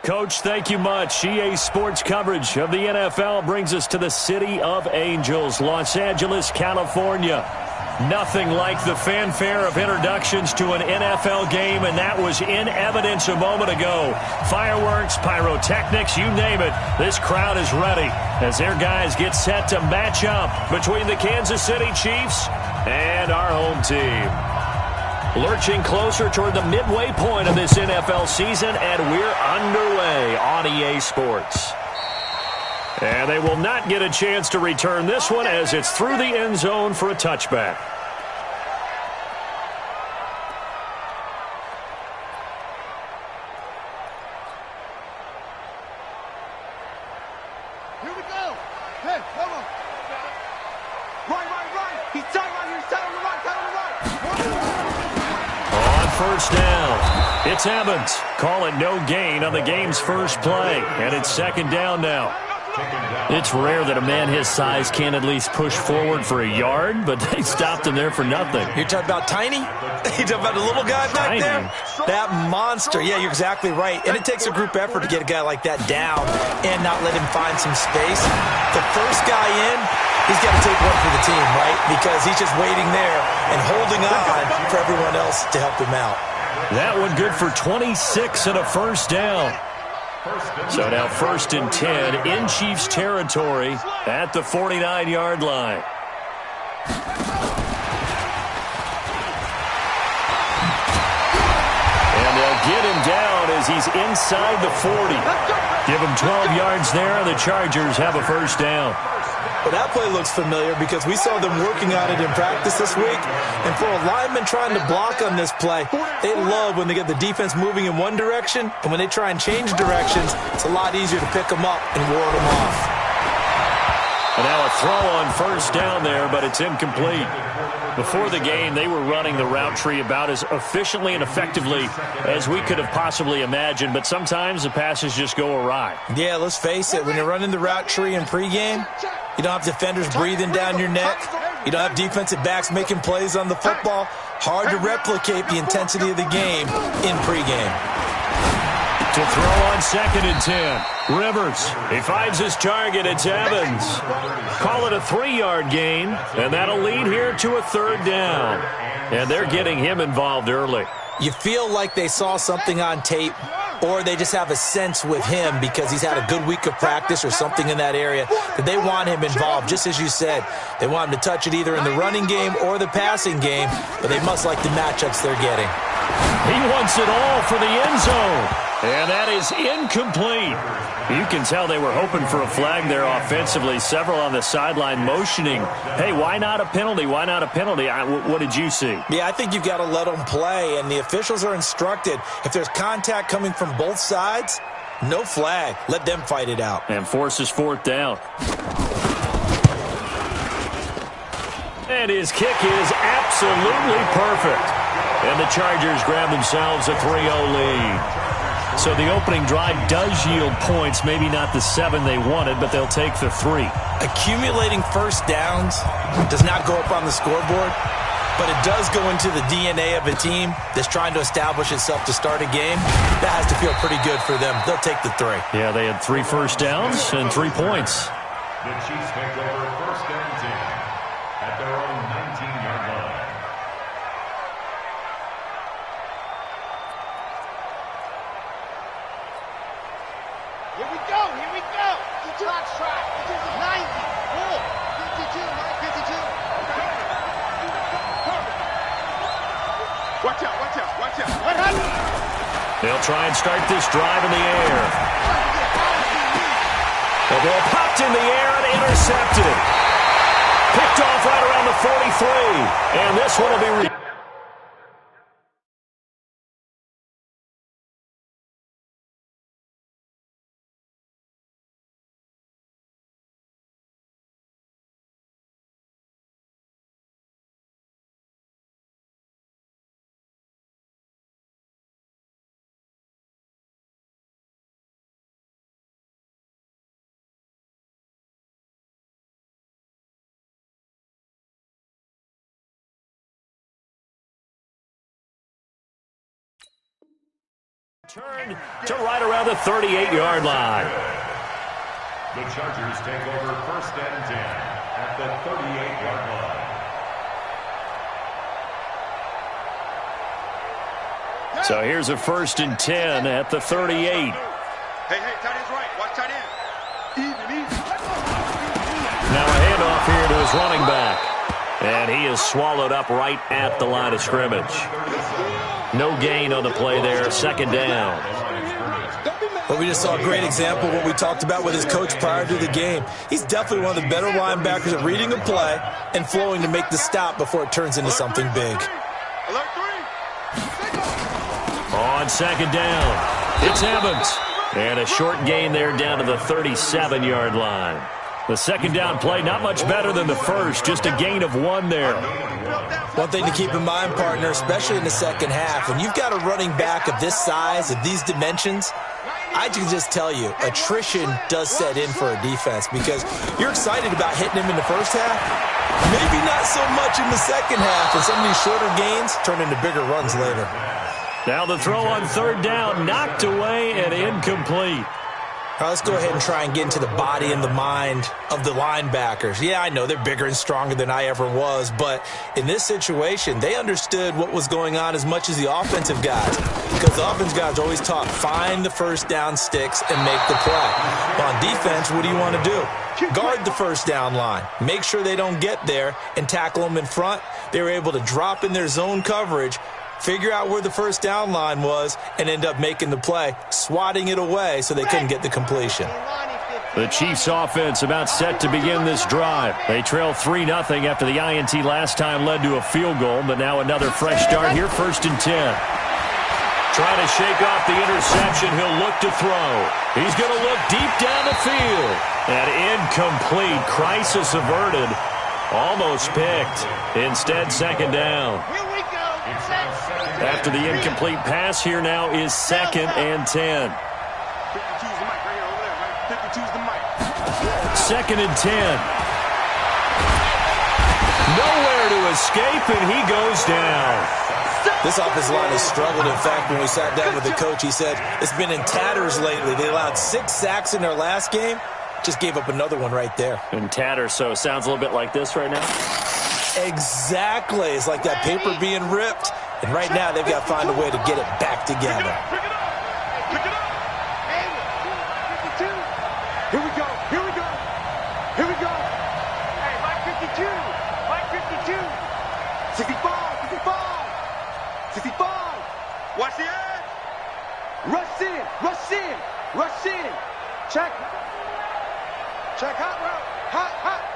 Coach, thank you much. EA Sports coverage of the NFL brings us to the City of Angels, Los Angeles, California. Nothing like the fanfare of introductions to an NFL game, and that was in evidence a moment ago. Fireworks, pyrotechnics, you name it. This crowd is ready as their guys get set to match up between the Kansas City Chiefs and our home team. Lurching closer toward the midway point of this NFL season, and we're underway on EA Sports. And they will not get a chance to return this one as it's through the end zone for a touchback. Here we go. Hey, come on. Right. He's tight right here. Tight on the right. On first down, it's Evans. Call it no gain on the game's first play, and it's second down now. It's rare that a man his size can't at least push forward for a yard, but they stopped him there for nothing. You're talking about tiny? You're talking about the little guy back there? That monster. Yeah, you're exactly right. And it takes a group effort to get a guy like that down and not let him find some space. The first guy in, he's got to take one for the team, right? Because he's just waiting there and holding on for everyone else to help him out. That one good for 26 and a first down. So now 1st and 10 in Chiefs territory at the 49-yard line. And they'll get him down as he's inside the 40. Give him 12 yards there, and the Chargers have a first down. Well, that play looks familiar because we saw them working on it in practice this week. And for a lineman trying to block on this play, they love when they get the defense moving in one direction. And when they try and change directions, it's a lot easier to pick them up and ward them off. And now a throw on first down there, but it's incomplete. Before the game, they were running the route tree about as efficiently and effectively as we could have possibly imagined, but sometimes the passes just go awry. Yeah, let's face it. When you're running the route tree in pregame, you don't have defenders breathing down your neck. You don't have defensive backs making plays on the football. Hard to replicate the intensity of the game in pregame. To throw on 2nd and 10. Rivers, he finds his target. It's Evans. Call it a 3-yard gain, and that'll lead here to a 3rd down. And they're getting him involved early. You feel like they saw something on tape, or they just have a sense with him because he's had a good week of practice or something in that area that they want him involved. Just as you said, they want him to touch it either in the running game or the passing game, but they must like the matchups they're getting. He wants it all for the end zone. And that is incomplete. You can tell they were hoping for a flag there offensively. Several on the sideline motioning, hey, why not a penalty? Why not a penalty? What did you see? Yeah, I think you've got to let them play, and the officials are instructed. If there's contact coming from both sides, no flag. Let them fight it out. And forces 4th down. And his kick is absolutely perfect. And the Chargers grab themselves a 3-0 lead. So the opening drive does yield points, maybe not the 7 they wanted, but they'll take the 3. Accumulating first downs does not go up on the scoreboard, but it does go into the DNA of a team that's trying to establish itself to start a game. That has to feel pretty good for them. They'll take the 3. Yeah, they had 3 first downs and 3 points. The Chiefs take over 1st and 10 at their own 19-yard line. Here we go. The clock strike. 90. 52. 52. Watch out. What happened? They'll try and start this drive in the air. The ball popped in the air and intercepted. Picked off right around the 43. And this one will be Return to right around the 38-yard line. The Chargers take over 1st and 10 at the 38-yard line. So here's a 1st and 10 at the 38. Hey, tight end's right. Watch tight end. Even. Now a handoff here to his running back. And he is swallowed up right at the line of scrimmage. No gain on the play there, 2nd down. Well, we just saw a great example of what we talked about with his coach prior to the game. He's definitely one of the better linebackers at reading a play and flowing to make the stop before it turns into something big. Alert 3. On 2nd down, it's Evans. And a short gain there down to the 37-yard line. The 2nd down play, not much better than the first, just a gain of 1 there. One thing to keep in mind, partner, especially in the second half, when you've got a running back of this size, of these dimensions, I can just tell you, attrition does set in for a defense because you're excited about hitting him in the first half, maybe not so much in the second half, and some of these shorter gains turn into bigger runs later. Now the throw on 3rd down, knocked away and incomplete. All right, let's go ahead and try and get into the body and the mind of the linebackers. Yeah, I know they're bigger and stronger than I ever was, but in this situation, they understood what was going on as much as the offensive guys, because the offensive guys always taught, find the 1st down sticks and make the play. Well, on defense, what do you want to do? Guard the 1st down line. Make sure they don't get there and tackle them in front. They were able to drop in their zone coverage, figure out where the 1st down line was, and end up making the play, swatting it away so they couldn't get the completion. The Chiefs offense about set to begin this drive. They trail 3-0 after the INT last time led to a field goal, but now another fresh start here, 1st and 10. Trying to shake off the interception, he'll look to throw. He's going to look deep down the field. And incomplete, crisis averted, almost picked. Instead, 2nd down. After the incomplete pass, here now is 2nd and 10. 2nd and 10. Nowhere to escape, and he goes down. This offensive line has struggled. In fact, when we sat down with the coach, he said it's been in tatters lately. They allowed 6 sacks in their last game. Just gave up another one right there. In tatters, so it sounds a little bit like this right now? Exactly. It's like that paper being ripped. And right now, they've got to find a way to get it back together. Pick it up. Pick it up. Hey, 52. Here we go. Here we go. Here we go. Hey, Mike 52. Mike 52. 65. 65. 65. Watch the edge. Rush in. Rush in. Rush in. Check. Check hot route. Hot, hot.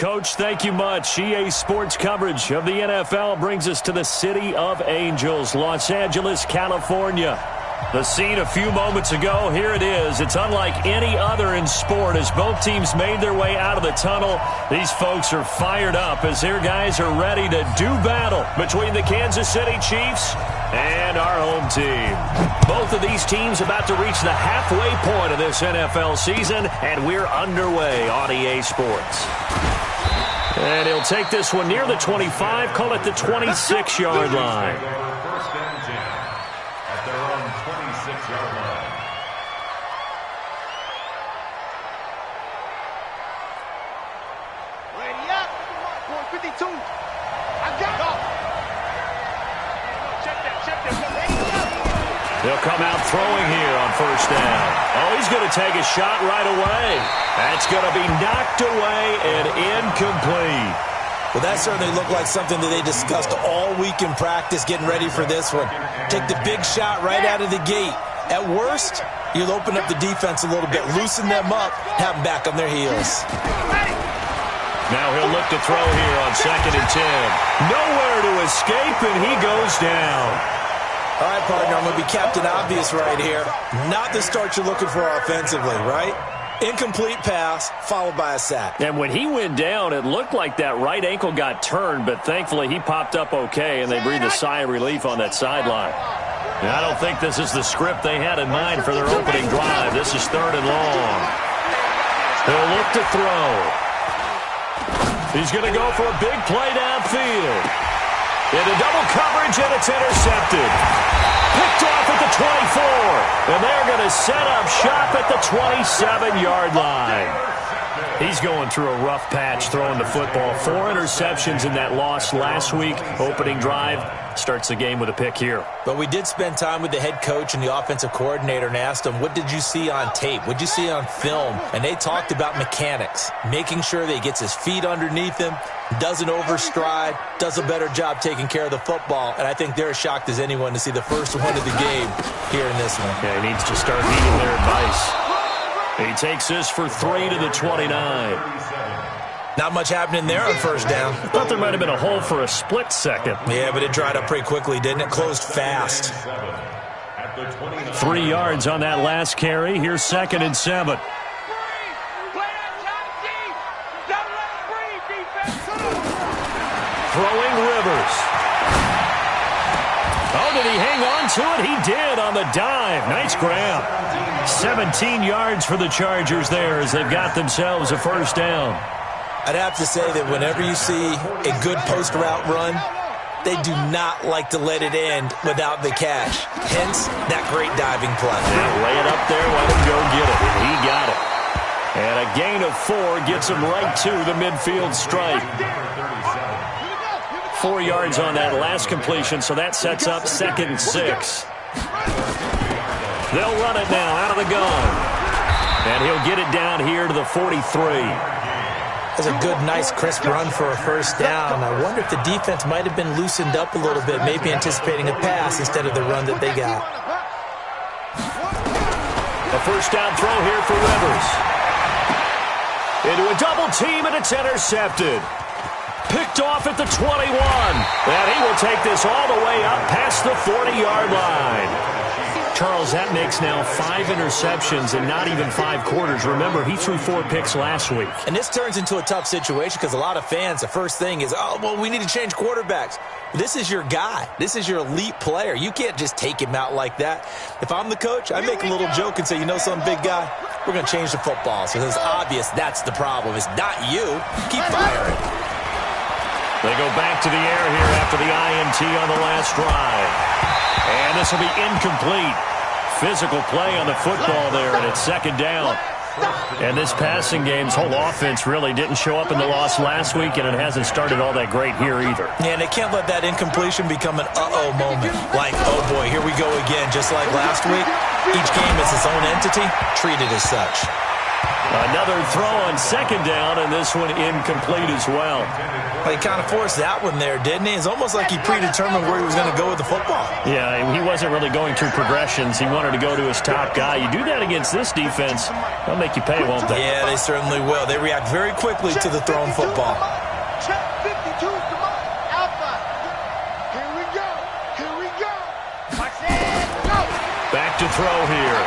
Coach, thank you much. EA Sports coverage of the NFL brings us to the City of Angels, Los Angeles, California. The scene a few moments ago, here it is. It's unlike any other in sport as both teams made their way out of the tunnel. These folks are fired up as their guys are ready to do battle between the Kansas City Chiefs and our home team. Both of these teams about to reach the halfway point of this NFL season, and we're underway on EA Sports. And he'll take this one near the 25, call it the 26-yard line. First and 10 at their own 26-yard line. Ready up. 52. I got it. Check that. They'll come out throwing here on first down. Oh, he's going to take a shot right away. That's going to be knocked away and incomplete. Well, that certainly looked like something that they discussed all week in practice, getting ready for this one. Take the big shot right out of the gate. At worst, you'll open up the defense a little bit, loosen them up, have them back on their heels. Now he'll look to throw here on 2nd and 10. Nowhere to escape, and he goes down. All right, partner, I'm going to be Captain Obvious right here. Not the start you're looking for offensively, right? Incomplete pass, followed by a sack. And when he went down, it looked like that right ankle got turned, but thankfully he popped up okay, and they breathed a sigh of relief on that sideline. Now, I don't think this is the script they had in mind for their opening drive. This is 3rd and long. He'll look to throw. He's going to go for a big play downfield. Into double coverage, and it's intercepted. Picked off at the 24. And they're going to set up shop at the 27-yard line. He's going through a rough patch throwing the football. 4 interceptions in that loss last week. Opening drive starts the game with a pick here. But we did spend time with the head coach and the offensive coordinator and asked them, what did you see on tape? What did you see on film? And they talked about mechanics, making sure that he gets his feet underneath him, doesn't overstride, does a better job taking care of the football. And I think they're as shocked as anyone to see the first one of the game here in this one. Yeah, he needs to start heeding their advice. He takes this for 3 to the 29. Not much happening there on first down. I thought there might have been a hole for a split second. Yeah, but it dried up pretty quickly, didn't it? Closed fast. 3 yards on that last carry. Here's 2nd and 7. Throwing Rivers. Oh, did he hang on to it? He did on the dive. Nice grab. 17 yards for the Chargers there as they've got themselves a first down. I'd have to say that whenever you see a good post route run, they do not like to let it end without the catch. Hence, that great diving play. Yeah, lay it up there, let him go get it. And he got it. And a gain of 4 gets him right to the midfield stripe. 4 yards on that last completion, so that sets up 2nd and 6. They'll run it now out of the gun. And he'll get it down here to the 43. That's a good, nice, crisp run for a first down. I wonder if the defense might have been loosened up a little bit, maybe anticipating a pass instead of the run that they got. A first down throw here for Rivers. Into a double team, and it's intercepted. Picked off at the 21. And he will take this all the way up past the 40-yard line. Charles, that makes now 5 interceptions in not even 5 quarters. Remember, he threw 4 picks last week. And this turns into a tough situation because a lot of fans, the first thing is, oh, well, we need to change quarterbacks. This is your guy. This is your elite player. You can't just take him out like that. If I'm the coach, I make a little joke and say, you know something, big guy? We're going to change the football. So it's obvious that's the problem. It's not you. Keep firing. They go back to the air here after the INT on the last drive. And this will be incomplete. Physical play on the football there, and it's 2nd down. And this passing game's whole offense really didn't show up in the loss last week, and it hasn't started all that great here either. Yeah, and they can't let that incompletion become an uh-oh moment. Like, oh boy, here we go again, just like last week. Each game is its own entity, treated as such. Another throw on second down, and this one incomplete as well. Well, he kind of forced that one there, didn't he? It's almost like he predetermined where he was going to go with the football. Yeah, he wasn't really going through progressions. He wanted to go to his top guy. You do that against this defense, they'll make you pay, won't they? Yeah, they certainly will. They react very quickly to the thrown football. Check 52, come on. Alpha. Here we go. Here we go. Watch it. Go. Back to throw here.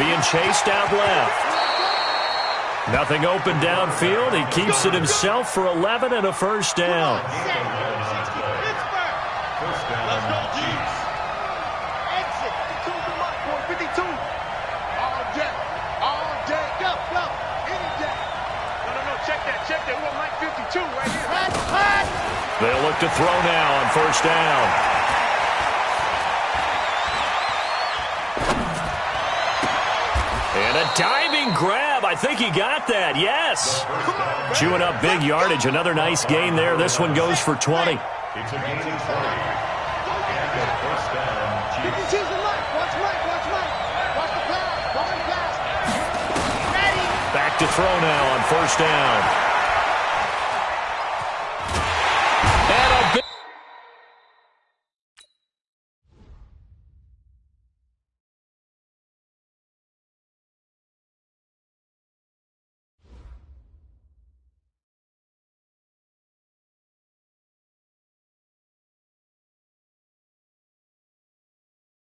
Being chased out left. Nothing open downfield. He keeps it himself for 11 and a first down. Let's go, Chiefs. Exit. 52. All day. All day. Go. Any day. No. Check that. We want Mike 52 right here. Hot. They'll look to throw now on first down. And a diving grab. I think he got that. Yes. Chewing up big yardage. Another nice gain there. This one goes for 20. It's a gain of 20. And a first down, Chiefs. Watch Mike. Watch the pass. Back to throw now on first down.